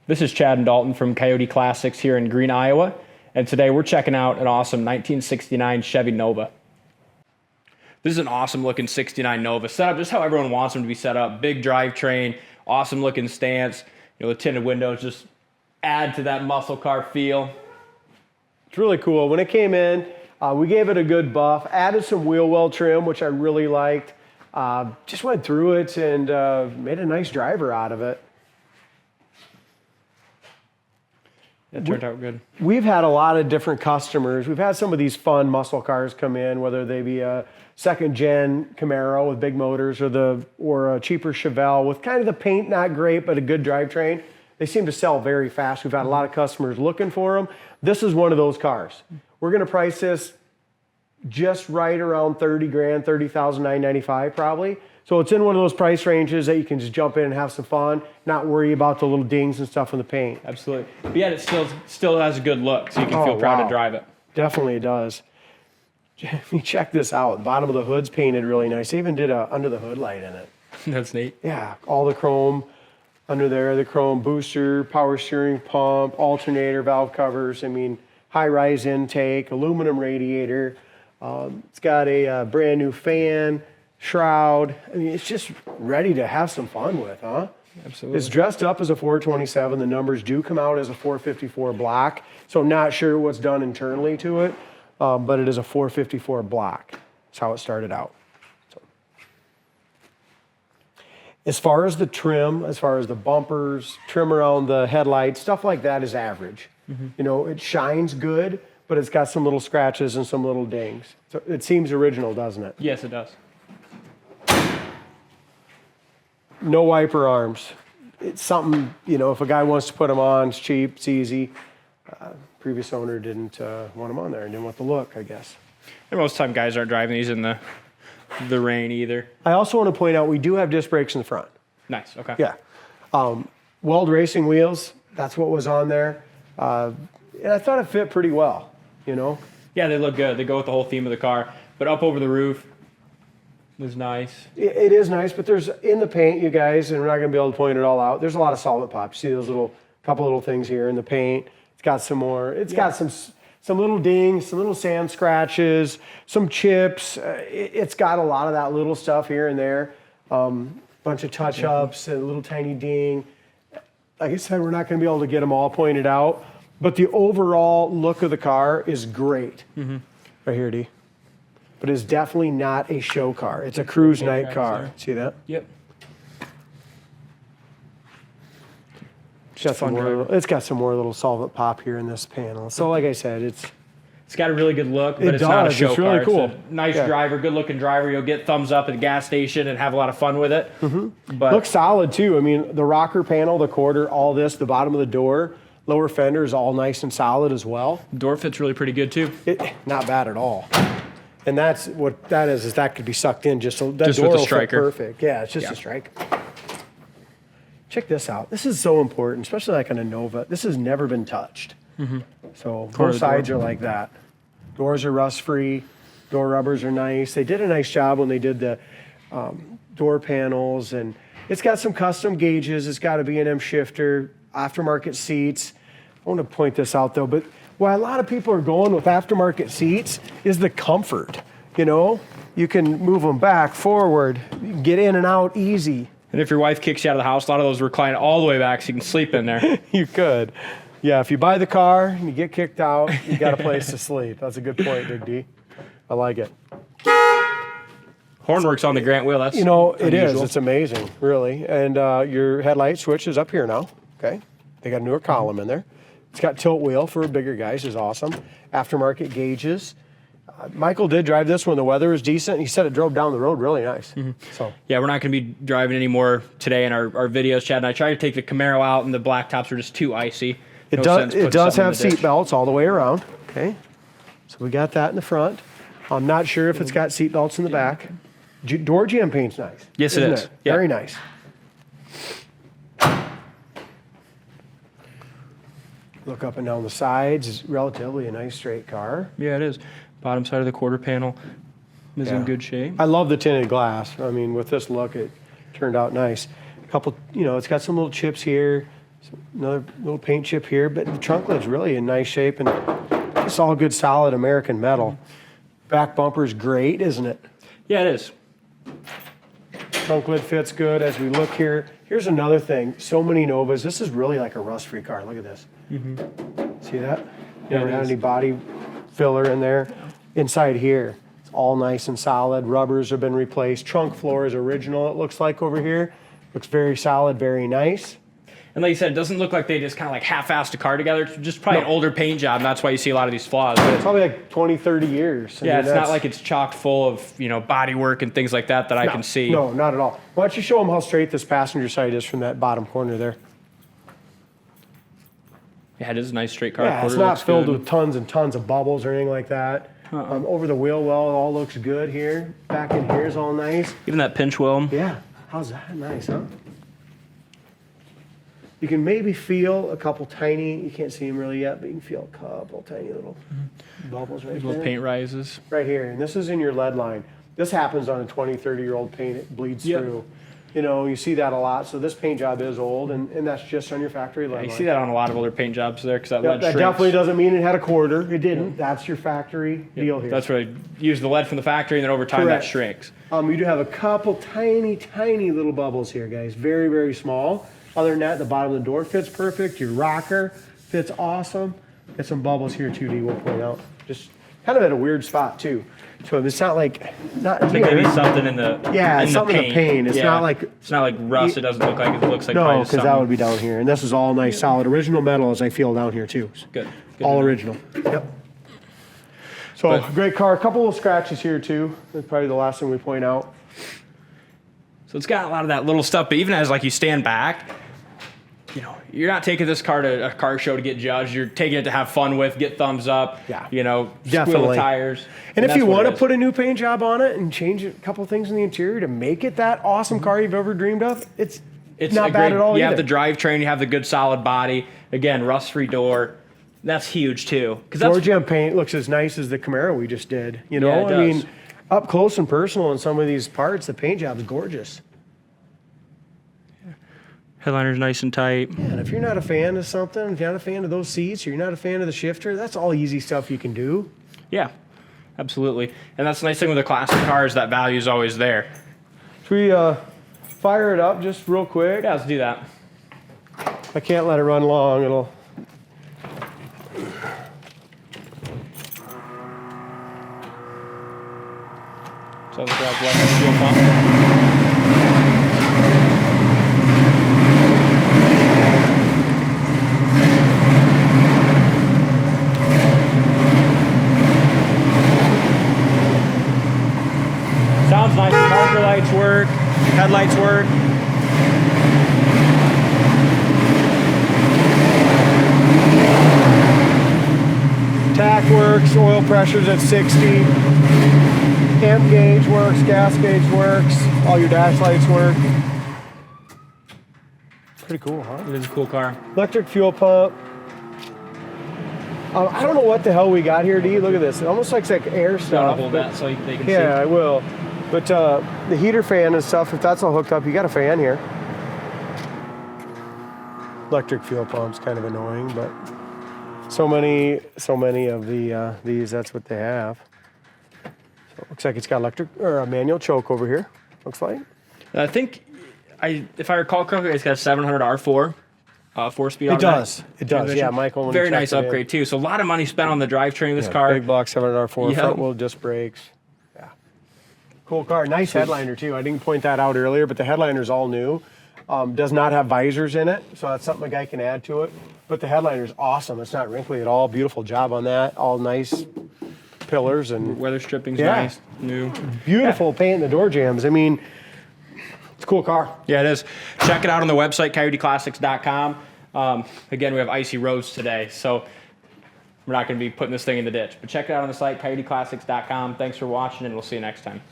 This is Chad and Dalton from Coyote Classics here in Green, Iowa, and today we're checking out an awesome 1969 Chevy Nova. This is an awesome looking 69 Nova, set up just how everyone wants them to be set up. Big drivetrain, awesome looking stance, you know, the tinted windows just add to that muscle car feel. It's really cool. When it came in, we gave it a good buff, added some wheel well trim, which I really liked. Just went through it and made a nice driver out of it. It turned out good. We've had a lot of different customers. We've had some of these fun muscle cars come in, whether they be a second-gen Camaro with big motors or a cheaper Chevelle with kind of the paint not great, but a good drivetrain. They seem to sell very fast. We've had a lot of customers looking for them. This is one of those cars. We're going to price this just right around 30 grand, 30,995 probably. So it's in one of those price ranges that you can just jump in and have some fun, not worry about the little dings and stuff in the paint. Absolutely. But yet it still has a good look, so you can feel proud to drive it. Definitely does. Check this out. The bottom of the hood's painted really nice. They even did a under the hood light in it. That's neat. Yeah, all the chrome under there, the chrome booster, power steering pump, alternator, valve covers. I mean, high-rise intake, aluminum radiator. It's got a brand new fan, shroud. I mean, it's just ready to have some fun with, huh? Absolutely. It's dressed up as a 427. The numbers do come out as a 454 block. So I'm not sure what's done internally to it, but it is a 454 block. That's how it started out. So. As far as the trim, as far as the bumpers, trim around the headlights, stuff like that is average. Mm-hmm. You know, it shines good, but it's got some little scratches and some little dings. So it seems original, doesn't it? Yes, it does. No wiper arms. It's something, you know, if a guy wants to put them on, it's cheap, it's easy. Previous owner didn't want them on there and didn't want the look, I guess. And most of the time guys aren't driving these in the rain either. I also want to point out we do have disc brakes in the front. Nice, okay. Yeah. Weld Racing wheels, that's what was on there. And I thought it fit pretty well, you know? Yeah, they look good. They go with the whole theme of the car. But up over the roof is nice. It is nice, but there's in the paint, you guys, and we're not going to be able to point it all out. There's a lot of solvent pop. You see those couple little things here in the paint. It's got some more. It's got some little dings, some little sand scratches, some chips. It's got a lot of that little stuff here and there. Bunch of touch-ups, a little tiny ding. Like I said, we're not going to be able to get them all pointed out, but the overall look of the car is great. Mm-hmm. Right here, D. But it's definitely not a show car. It's a cruise night car. See that? Yep. It's got some more little solvent pop here in this panel. So like I said, it's got a really good look, but it's not a show it's car. really cool. It's a nice driver, good looking driver. You'll get thumbs up at the gas station and have a lot of fun with it. Mm-hmm. But looks solid too. I mean, the rocker panel, the quarter, all this, the bottom of the door, lower fender is all nice and solid as well. Door fit's really pretty good too. Not bad at all. And that's what that is that could be sucked in just so that just door with the will fit striker. perfect. Yeah, it's just a striker. Check this out. This is so important, especially like on a Nova. This has never been touched. Mm-hmm. So both sides are like that. Doors are rust-free. Door rubbers are nice. They did a nice job when they did the door panels. And it's got some custom gauges. It's got a B&M shifter, aftermarket seats. I want to point this out, though. But why a lot of people are going with aftermarket seats is the comfort. You know, you can move them back, forward, you can get in and out easy. And if your wife kicks you out of the house, a lot of those recline all the way back so you can sleep in there. You could. Yeah, if you buy the car and you get kicked out, you got a place to sleep. That's a good point, Big D. I like it. Horn works on the Grant wheel. That's it unusual. is. It's amazing, really. And your headlight switch is up here now. Okay, they got a newer column in there. It's got tilt wheel for bigger guys. Is awesome. Aftermarket gauges. Michael did drive this when the weather was decent. He said it drove down the road really nice. Mm-hmm. So yeah, we're not going to be driving anymore today in our videos, Chad. And I tried to take the Camaro out, and the blacktops were just too icy. It does have seat belts all the way around. Okay, so we got that in the front. I'm not sure if it's got seat belts in the back. Door jamb paint's nice. Yes, it is. Yeah. Very nice. Look up and down the sides. It's relatively a nice straight car. Yeah, it is. Bottom side of the quarter panel is in good shape. I love the tinted glass. I mean, with this look, it turned out nice. A couple, it's got some little chips here, Another little paint chip here, but the trunk lid's really in nice shape, and it's all good, solid American metal. Back bumper's great, isn't it? Yeah, it is. Trunk lid fits good as we look here. Here's another thing. So many Novas. This is really like a rust-free car. Look at this. See that? Never had any body filler in there. Inside here, it's all nice and solid. Rubbers have been replaced. Trunk floor is original, it looks like over here. Looks very solid, very nice. And like you said, it doesn't look like they just kind of like half-assed a car together. It's just probably an older paint job, and that's why you see a lot of these flaws. It's probably like 20, 30 years. Yeah, it's not like it's chock full of, you know, body work and things like that I can see. No, not at all. Why don't you show them how straight this passenger side is from that bottom corner there? Yeah, it is a nice straight car. Yeah, it's not filled with tons and tons of bubbles or anything like that. Over the wheel well, it all looks good here. Back in here is all nice. Even that pinch wheel. Yeah, how's that? Nice, huh? You can maybe feel a couple tiny, you can't see them really yet, but you can feel a couple tiny little bubbles right there. Little paint rises. Right here, and this is in your lead line. This happens on a 20, 30-year-old paint, it bleeds through. You know, you see that a lot, so this paint job is old, and that's just on your factory lead line. You see that on a lot of older paint jobs there, because that lead That shrinks. definitely doesn't mean it had a quarter. It didn't. That's your factory deal here. That's where I use the lead from the factory, and then over time that shrinks. You do have a couple tiny, tiny little bubbles here, guys. Very, very small. Other than that, the bottom of the door fits perfect. Your rocker fits awesome. Got some bubbles here too, D, we'll point out. Just kind of at a weird spot too. So it's not like, not I think here. maybe something in the something in the paint. It's not like, it's not like rust. It doesn't look like it. Looks like no, probably because that would be down here. And this is all nice, solid, original metal as I feel down here too. Good. All original. Yep. So great car. A couple of scratches here too. That's probably the last thing we point out. So it's got a lot of that little stuff, but even as like you stand back, you know, you're not taking this car to a car show to get judged. You're taking it to have fun with, get thumbs up, you know, squeal the tires. And if you want to put a new paint job on it and change a couple things in the interior to make it that awesome car you've ever dreamed of, it's not bad at all. You have the drivetrain, you have the good solid body. Again, rust-free door. That's huge too. Door gem paint looks as nice as the Camaro we just did. You know, Yeah, it does. I mean, up close and personal in some of these parts, the paint job is gorgeous. Headliner's nice and tight. Yeah, and if you're not a fan of something, if you're not a fan of those seats, or you're not a fan of the shifter, that's all easy stuff you can do. Yeah, absolutely. And that's the nice thing with the classic cars, that value is always there. Should we fire it up just real quick? Yeah, let's do that. I can't let it run long. It'll... So let's grab left fuel pump. Sounds nice. Marker lights work. Headlights work. Tack works. Oil pressure's at 60. Amp gauge works. Gas gauge works. All your dash lights work. Pretty cool, huh? It is a cool car. Electric fuel pump. I don't know what the hell we got here, D. Look at this. It almost looks like air stuff. Hold that so they can see. Yeah, I will. But the heater fan and stuff, if that's all hooked up, you got a fan here. Electric fuel pump's kind of annoying, but so many of these, that's what they have. So it looks like it's got electric or a manual choke over here. Looks like. I think, if I recall correctly, it's got a 700 R4. 4-speed automatic. It does. Yeah, Michael. Very nice upgrade too. So a lot of money spent on the drivetrain of this car. Big block 700R4, front wheel disc brakes. Yeah, cool car. Nice headliner too. I didn't point that out earlier, but the headliner's all new. Does not have visors in it, so that's something a guy can add to it. But the headliner's awesome. It's not wrinkly at all. Beautiful job on that. All nice pillars and weather stripping's nice, new. Beautiful paint in the door jambs. I mean, it's a cool car. Yeah, it is. Check it out on the website, CoyoteClassics.com. Again, we have icy roads today, so we're not going to be putting this thing in the ditch. But check it out on the site, CoyoteClassics.com. Thanks for watching, and we'll see you next time.